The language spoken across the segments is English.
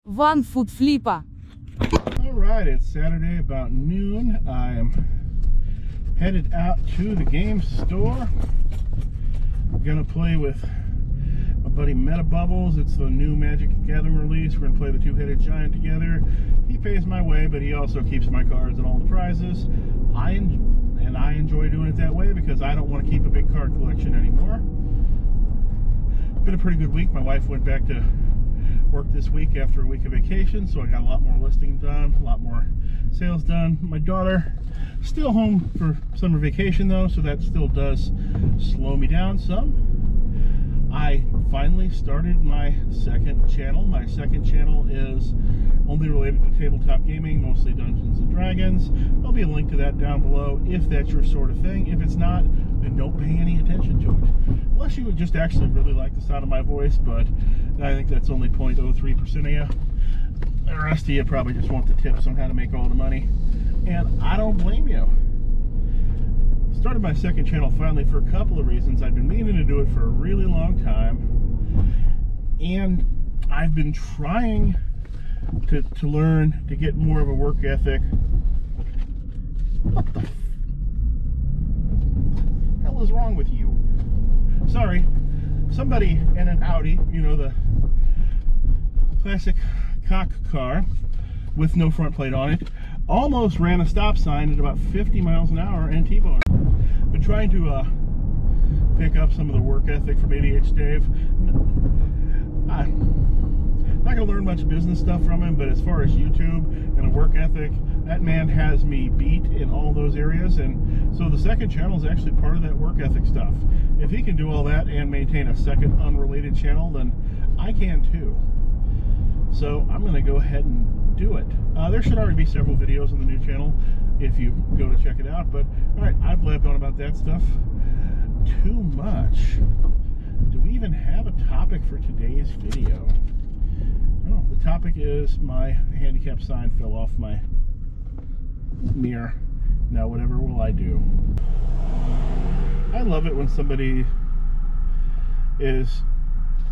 onefootflipper. Alright, it's Saturday about noon. I am headed out to the game store. I'm gonna play with my buddy Meta Bubbles. It's the new Magic the Gathering release. We're gonna play the two-headed giant together. He pays my way, but he also keeps my cards and all the prizes. I enjoy doing it that way because I don't want to keep a big card collection anymore. It's been a pretty good week. My wife went back to work this week after a week of vacation, so I got a lot more listings done, a lot more sales done. My daughter still home for summer vacation though, so that still does slow me down some. I finally started my second channel. My second channel is only related to tabletop gaming, mostly Dungeons and Dragons. There'll be a link to that down below if that's your sort of thing. If it's not, then don't pay any attention to it. Unless you would just actually really like the sound of my voice, but I think that's only 0.03% of you. The rest of you probably just want the tips on how to make all the money. And I don't blame you. Started my second channel finally for a couple of reasons. I've been meaning to do it for a really long time, and I've been trying to learn to get more of a work ethic. What the hell is wrong with you? Sorry, somebody in an Audi, you know, the classic cock car with no front plate on it, almost ran a stop sign at about 50 miles an hour and T-boned. Been trying to pick up some of the work ethic from ADH Dave. I'm not going to learn much business stuff from him, but as far as YouTube and a work ethic, that man has me beat in all those areas. And so the second channel is actually part of that work ethic stuff. If he can do all that and maintain a second unrelated channel, then I can too. So I'm going to go ahead and do it. There should already be several videos on the new channel if you go to check it out. But alright, I've blabbed on about that stuff too much. Do we even have a topic for today's video? Oh, the topic is my handicap sign fell off my mirror. Now whatever will I do? I love it when somebody is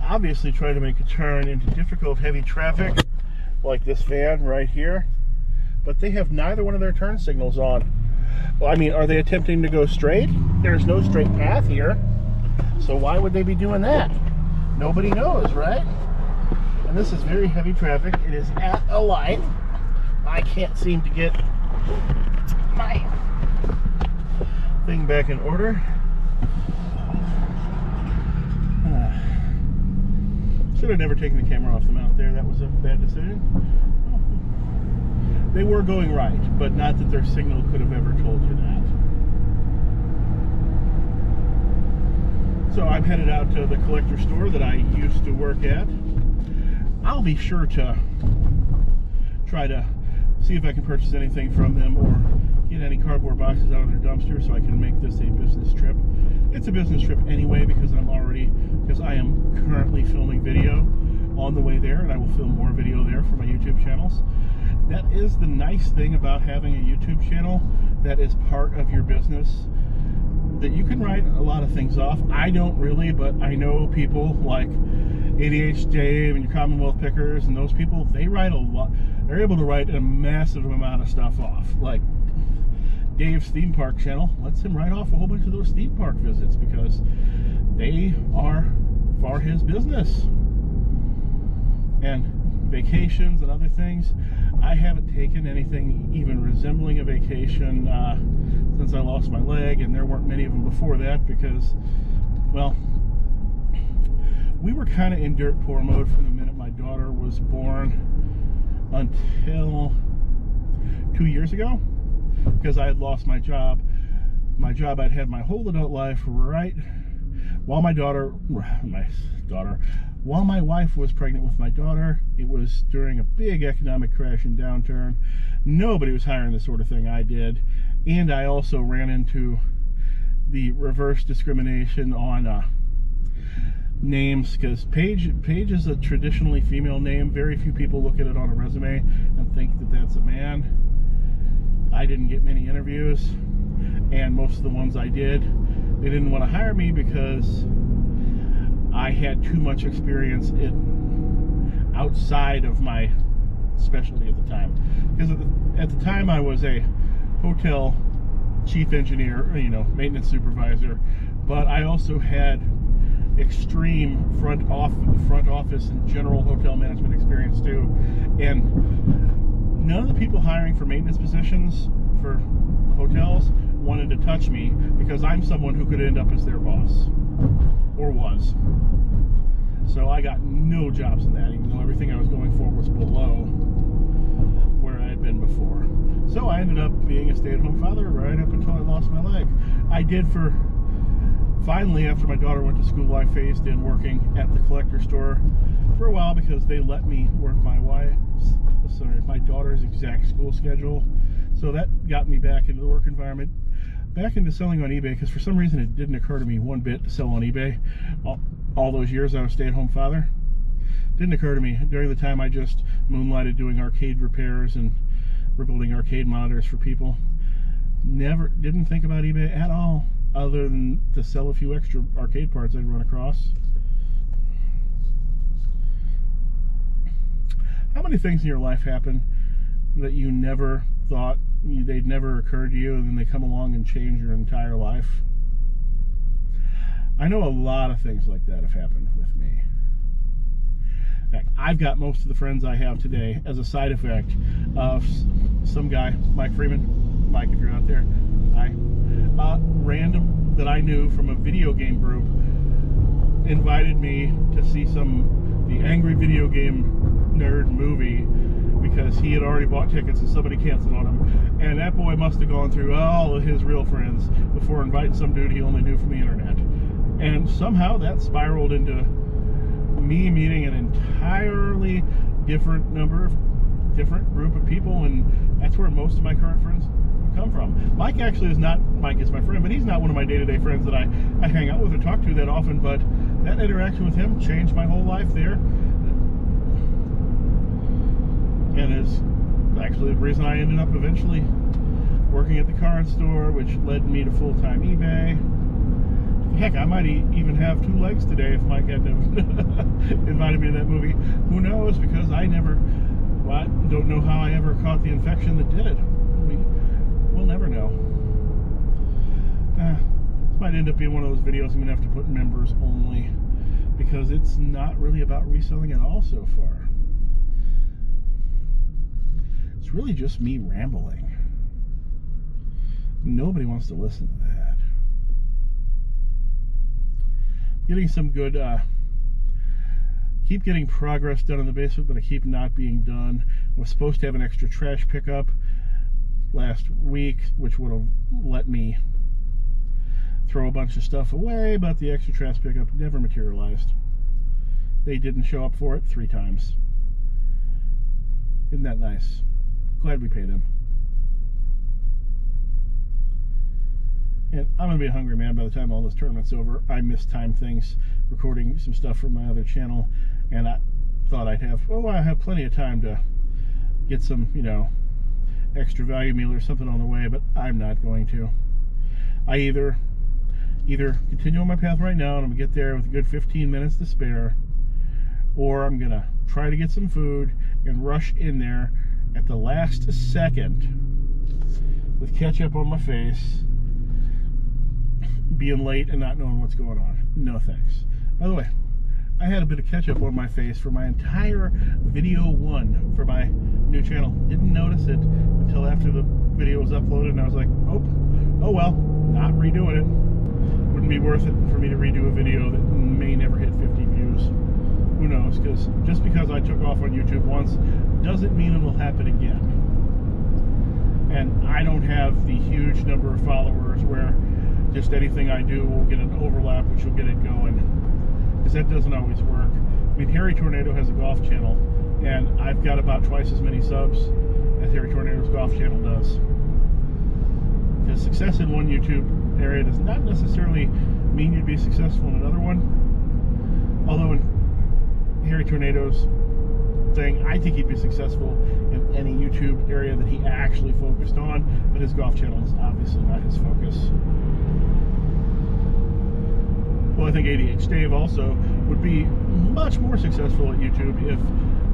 obviously trying to make a turn into difficult heavy traffic like this van right here, but they have neither one of their turn signals on. Well, I mean, are they attempting to go straight? There's no straight path here, so why would they be doing that? Nobody knows, right? And this is very heavy traffic. It is at a light. I can't seem to get my thing back in order. Should have never taken the camera off the mount there. That was a bad decision. They were going right, but not that their signal could have ever told you that. So I'm headed out to the collector store that I used to work at. I'll be sure to try to see if I can purchase anything from them or get any cardboard boxes out of their dumpster so I can make this a business trip. It's a business trip anyway because I am currently filming video on the way there, and I will film more video there for my YouTube channels. That is the nice thing about having a YouTube channel that is part of your business, that you can write a lot of things off. I don't really, but I know people like ADH Dave and your Commonwealth Pickers and those people, they write a lot. They're able to write a massive amount of stuff off. Like Dave's theme park channel lets him write off a whole bunch of those theme park visits because they are for his business. And vacations and other things, I haven't taken anything even resembling a vacation since I lost my leg, and there weren't many of them before that because, well, we were kind of in dirt poor mode from the minute my daughter was born until 2 years ago, because I had lost my job. My job I'd had my whole adult life, right while while my wife was pregnant with my daughter. It was during a big economic crash and downturn. Nobody was hiring the sort of thing I did, and I also ran into the reverse discrimination on names, because Paige is a traditionally female name. Very few people look at it on a resume and think that that's a man. I didn't get many interviews, and most of the ones I did, they didn't want to hire me because I had too much experience in outside of my specialty at the time. Because at the time I was a hotel chief engineer, you know, maintenance supervisor, but I also had extreme front office and general hotel management experience too. And none of the people hiring for maintenance positions for hotels wanted to touch me because I'm someone who could end up as their boss, or was. So I got no jobs in that, even though everything I was going for was below where I had been before. So I ended up being a stay-at-home father right up until I lost my leg. I did finally, after my daughter went to school, I phased in working at the collector store for a while because they let me work my daughter's exact school schedule. So that got me back into the work environment, back into selling on eBay, because for some reason it didn't occur to me one bit to sell on eBay. All those years I was a stay-at-home father, didn't occur to me. During the time I just moonlighted doing arcade repairs and rebuilding arcade monitors for people. Didn't think about eBay at all, other than to sell a few extra arcade parts I'd run across. How many things in your life happen that you never thought they'd never occurred to you, and then they come along and change your entire life? I know a lot of things like that have happened with me. I've got most of the friends I have today as a side effect of some guy, Mike Freeman. Mike, if you're out there, hi. Random that I knew from a video game group invited me to see the Angry Video Game Nerd movie because he had already bought tickets and somebody canceled on him. And that boy must have gone through all of his real friends before inviting some dude he only knew from the internet. And somehow that spiraled into me meeting an entirely different group of people, and that's where most of my current friends come from. Mike actually is not, Mike is my friend, but he's not one of my day-to-day friends that I hang out with or talk to that often, but that interaction with him changed my whole life there, and is actually the reason I ended up eventually working at the card store, which led me to full-time eBay. Heck, I might even have two legs today if Mike hadn't invited me to that movie. Who knows? Because I don't know how I ever caught the infection that did it. We'll never know. This might end up being one of those videos I'm going to have to put members only, because it's not really about reselling at all so far. It's really just me rambling. Nobody wants to listen to that. Getting some good, keep getting progress done in the basement, but I keep not being done. I was supposed to have an extra trash pickup last week, which would have let me throw a bunch of stuff away, but the extra trash pickup never materialized. They didn't show up for it 3 times. Isn't that nice? Glad we paid them. And I'm going to be a hungry man by the time all this tournament's over. I mistimed things, recording some stuff from my other channel, and I thought I have plenty of time to get some, extra value meal or something on the way, but I'm not going to. I either continue on my path right now, and I'm going to get there with a good 15 minutes to spare, or I'm going to try to get some food and rush in there at the last second with ketchup on my face, being late and not knowing what's going on. No thanks. By the way, I had a bit of ketchup on my face for my entire video 1 for my new channel. Didn't notice it until after the video was uploaded, and I was like, oh well, not redoing it. Wouldn't be worth it for me to redo a video that may never hit 50 views. Who knows? Because just because I took off on YouTube once doesn't mean it'll happen again. And I don't have the huge number of followers where just anything I do will get an overlap, which will get it going, because that doesn't always work. I mean, Harry Tornado has a golf channel, and I've got about twice as many subs as Harry Tornado's golf channel does. Because success in one YouTube area does not necessarily mean you'd be successful in another one. Although in Harry Tornado's thing, I think he'd be successful in any YouTube area that he actually focused on, but his golf channel is obviously not his focus. Well, I think ADH Dave also would be much more successful at YouTube if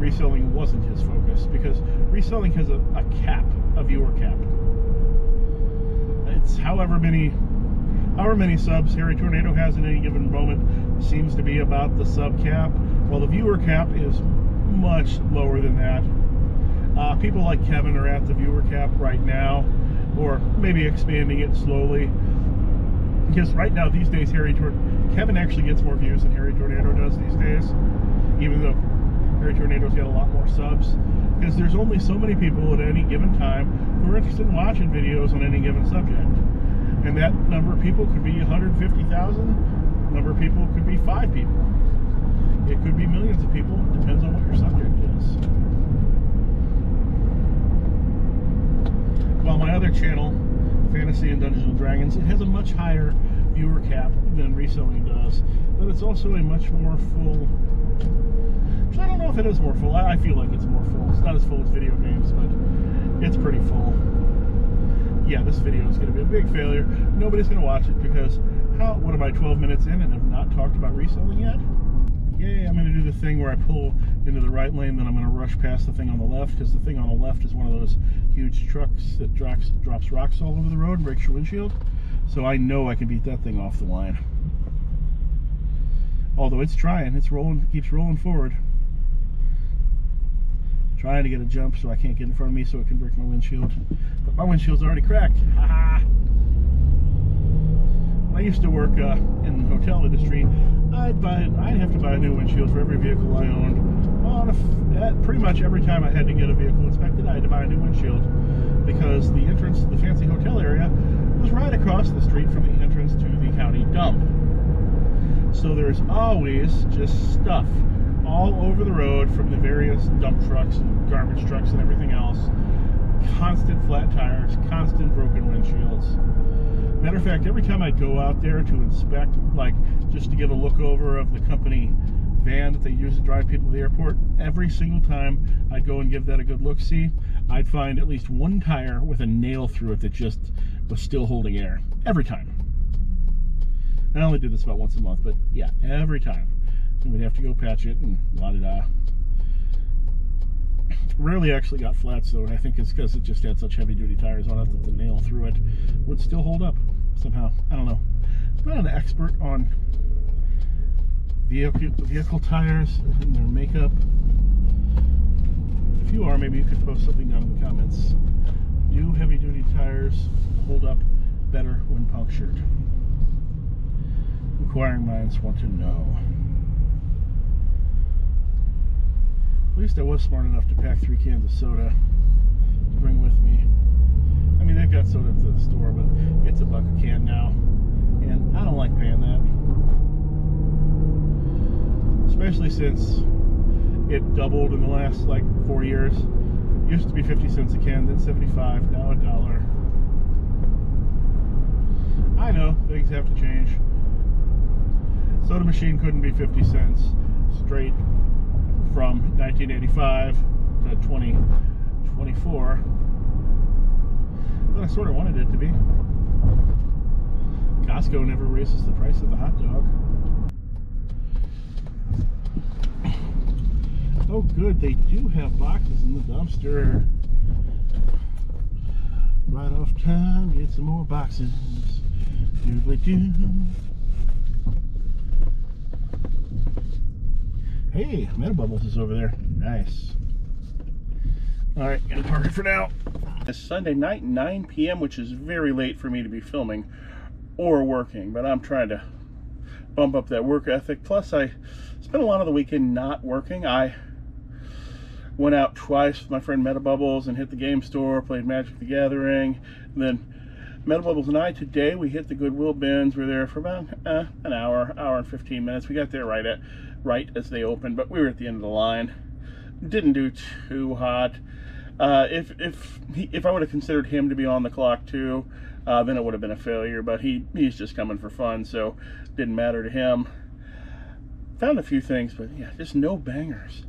reselling wasn't his focus, because reselling has a cap, a viewer cap. It's however many subs Harry Tornado has in any given moment seems to be about the sub cap, while the viewer cap is much lower than that. People like Kevin are at the viewer cap right now, or maybe expanding it slowly. Because right now, these days, Kevin actually gets more views than Harry Tornado does these days, even though Harry Tornado's got a lot more subs. Because there's only so many people at any given time who are interested in watching videos on any given subject. And that number of people could be 150,000, number of people could be 5 people. It could be millions of people, depends on what your subject is. While my other channel, Fantasy and Dungeons and Dragons, it has a much higher viewer cap than reselling does, but it's also a much more full. I don't know if it is more full. I feel like it's more full. It's not as full as video games, but it's pretty full. Yeah, this video is going to be a big failure. Nobody's going to watch it because what am I, 12 minutes in and have not talked about reselling yet? Yay, I'm going to do the thing where I pull into the right lane, then I'm going to rush past the thing on the left, because the thing on the left is one of those huge trucks that drops rocks all over the road and breaks your windshield. So I know I can beat that thing off the line. Although it's trying, it's rolling, keeps rolling forward. Trying to get a jump so I can't get in front of me so it can break my windshield. But my windshield's already cracked. Ha-ha! When I used to work in the hotel industry, I'd have to buy a new windshield for every vehicle I owned. Well, pretty much every time I had to get a vehicle inspected, I had to buy a new windshield, because the entrance to the fancy hotel area was right across the street from the entrance to the county dump. So there's always just stuff all over the road from the various dump trucks and garbage trucks and everything else. Constant flat tires, constant broken windshields. Matter of fact, every time I go out there to inspect, like just to give a look over of the company van that they use to drive people to the airport, every single time I'd go and give that a good look-see, I'd find at least one tire with a nail through it that just was still holding air. Every time. I only do this about once a month, but yeah, every time. And we'd have to go patch it and la-da-da. Rarely actually got flats though, and I think it's because it just had such heavy-duty tires on it that the nail through it would still hold up somehow. I don't know. I'm not an expert on vehicle tires and their makeup. If you are, maybe you could post something down in the comments. Do heavy-duty tires hold up better when punctured? Inquiring minds want to know. At least I was smart enough to pack 3 cans of soda to bring with me. I mean, they've got soda at the store, but it's $1 a can now, and I don't like paying that. Especially since it doubled in the last, like, 4 years. It used to be 50 cents a can, then 75, now $1. I know, things have to change. Soda machine couldn't be 50 cents straight from 1985 to 2024, but I sort of wanted it to be. Costco never raises the price of the hot dog. Oh good, they do have boxes in the dumpster. Right off time, get some more boxes. Doodly-doo. Hey, Meta Bubbles is over there. Nice. Alright, gonna park it for now. It's Sunday night, 9 p.m., which is very late for me to be filming or working, but I'm trying to bump up that work ethic. Plus, I spent a lot of the weekend not working. I went out twice with my friend Meta Bubbles and hit the game store, played Magic the Gathering. And then Meta Bubbles and I, today, we hit the Goodwill bins. We were there for about an hour and 15 minutes. We got there right as they opened, but we were at the end of the line. Didn't do too hot. If I would have considered him to be on the clock too, then it would have been a failure, but he's just coming for fun, so didn't matter to him. Found a few things, but yeah, just no bangers.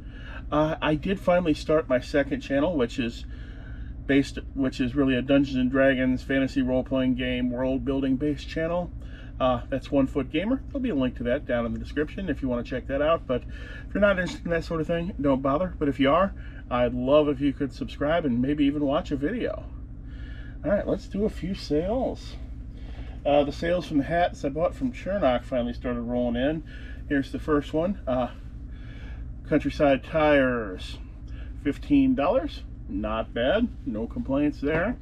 I did finally start my second channel, which is really a Dungeons and Dragons fantasy role-playing game world building based channel. That's One Foot Gamer. There'll be a link to that down in the description if you want to check that out. But if you're not interested in that sort of thing, don't bother. But if you are, I'd love if you could subscribe and maybe even watch a video. All right, let's do a few sales. The sales from the hats I bought from Chernock finally started rolling in. Here's the first one. Countryside Tires, $15. Not bad, no complaints there.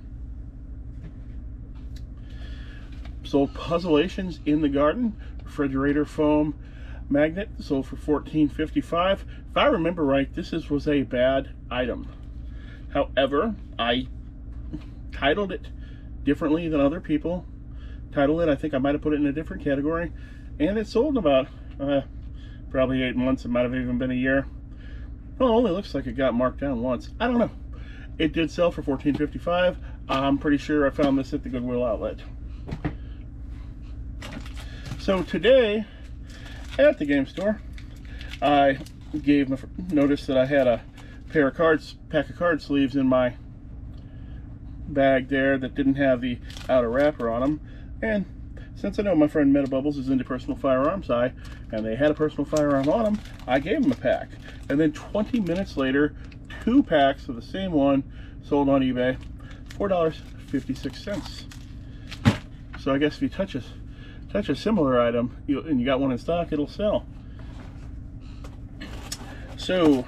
Sold Puzzleations in the Garden, refrigerator foam magnet, sold for $14.55. If I remember right, this was a bad item. However, I titled it differently than other people titled it. I think I might have put it in a different category, and it sold in about probably 8 months. It might have even been a year. Well, it only looks like it got marked down once. I don't know. It did sell for $14.55. I'm pretty sure I found this at the Goodwill outlet. So today at the game store, I gave notice that I had a pack of card sleeves in my bag there that didn't have the outer wrapper on them. And since I know my friend Meta Bubbles is into personal firearms, and they had a personal firearm on them, I gave them a pack. And then 20 minutes later, 2 packs of the same one sold on eBay, $4.56. So I guess if you touch a similar item and you got one in stock, it'll sell. So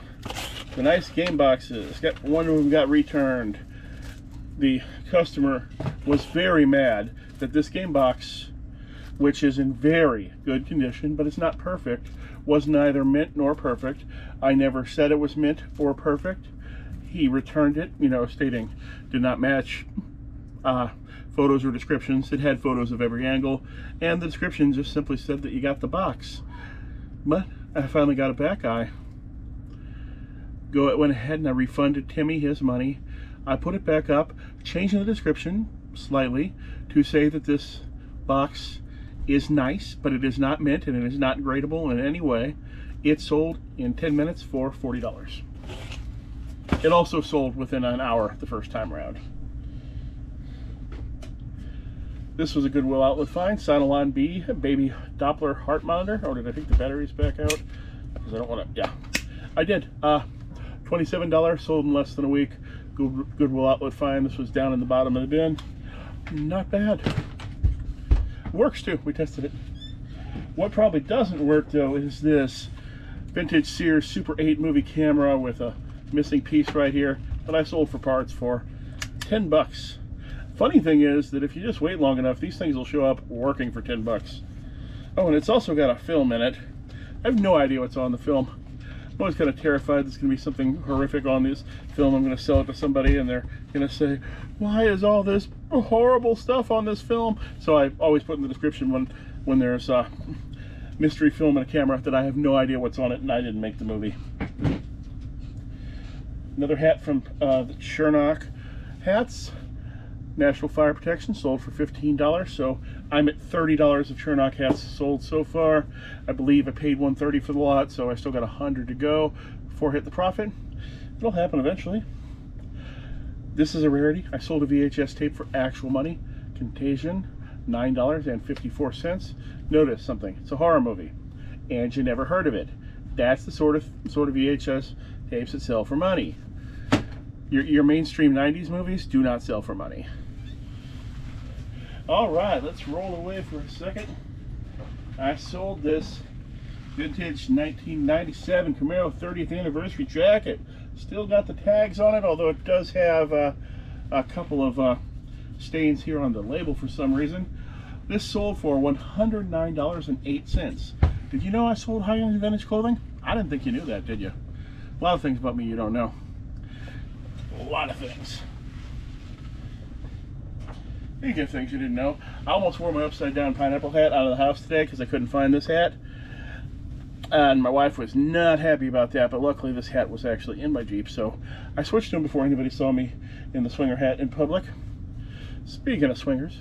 the nice game boxes, one of them got returned. The customer was very mad that this game box, which is in very good condition, but it's not perfect, was neither mint nor perfect. I never said it was mint or perfect. He returned it, stating did not match photos or descriptions. It had photos of every angle, and the description just simply said that you got the box. But I finally got it back. I went ahead and I refunded Timmy his money. I put it back up, changing the description slightly to say that this box is nice, but it is not mint and it is not gradable in any way. It sold in 10 minutes for $40. It also sold within an hour the first time around. This was a Goodwill outlet find. Sinalon B baby Doppler heart monitor. Or did I take the batteries back out? Because I don't want to. Yeah, I did. $27, sold in less than a week. Goodwill outlet find. This was down in the bottom of the bin. Not bad. Works too. We tested it. What probably doesn't work though is this vintage Sears Super 8 movie camera with a missing piece right here that I sold for parts for $10. Funny thing is that if you just wait long enough, these things will show up working for $10. Oh, and it's also got a film in it. I have no idea what's on the film. I'm always kind of terrified there's going to be something horrific on this film. I'm going to sell it to somebody and they're going to say, why is all this horrible stuff on this film? So I always put in the description when there's a mystery film and a camera that I have no idea what's on it and I didn't make the movie. Another hat from the Chernock hats. National Fire Protection, sold for $15. So I'm at $30 of Chernock hats sold so far. I believe I paid $130 for the lot, so I still got $100 to go before I hit the profit. It'll happen eventually. This is a rarity. I sold a VHS tape for actual money. Contagion, $9.54. Notice something. It's a horror movie, and you never heard of it. That's the sort of VHS tapes that sell for money. Your mainstream 90s movies do not sell for money. All right, let's roll away for a second. I sold this vintage 1997 Camaro 30th anniversary jacket. Still got the tags on it, although it does have a couple of stains here on the label for some reason. This sold for $109.08. Did you know I sold high-end vintage clothing? I didn't think you knew that, did you? A lot of things about me you don't know. A lot of things. You get things you didn't know. I almost wore my upside down pineapple hat out of the house today because I couldn't find this hat. And my wife was not happy about that, but luckily this hat was actually in my Jeep, so I switched to him before anybody saw me in the swinger hat in public. Speaking of swingers,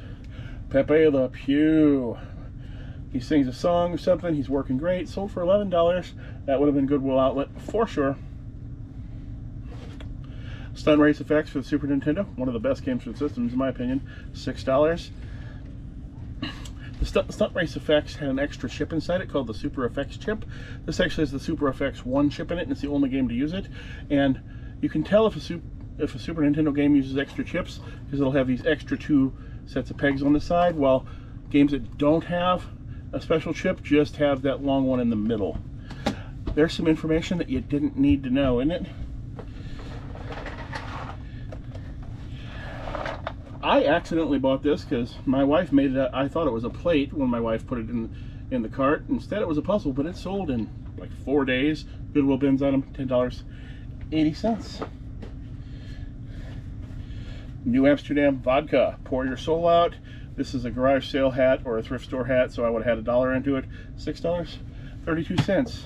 Pepe Le Pew. He sings a song or something. He's working great. Sold for $11. That would have been Goodwill outlet for sure. Stun Race Effects for the Super Nintendo. One of the best games for the systems, in my opinion. $6. The Stunt Race Effects had an extra chip inside it called the Super Effects chip. This actually has the Super Effects 1 chip in it, and it's the only game to use it. And you can tell if a Super Nintendo game uses extra chips because it'll have these extra 2 sets of pegs on the side, while games that don't have a special chip just have that long one in the middle. There's some information that you didn't need to know, isn't it? I accidentally bought this because my wife made it. I thought it was a plate when my wife put it in the cart. Instead, it was a puzzle, but it sold in like 4 days. Goodwill bins on them, $10.80. New Amsterdam vodka. Pour your soul out. This is a garage sale hat or a thrift store hat, so I would have had $1 into it. $6.32.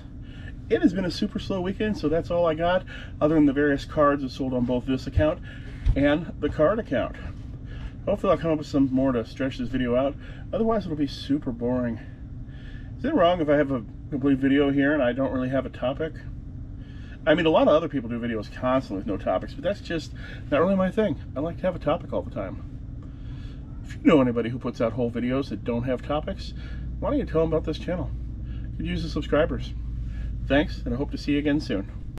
It has been a super slow weekend, so that's all I got, other than the various cards that sold on both this account and the card account. Hopefully I'll come up with some more to stretch this video out. Otherwise it'll be super boring. Is it wrong if I have a complete video here and I don't really have a topic? I mean, a lot of other people do videos constantly with no topics, but that's just not really my thing. I like to have a topic all the time. If you know anybody who puts out whole videos that don't have topics, why don't you tell them about this channel? You could use the subscribers. Thanks, and I hope to see you again soon.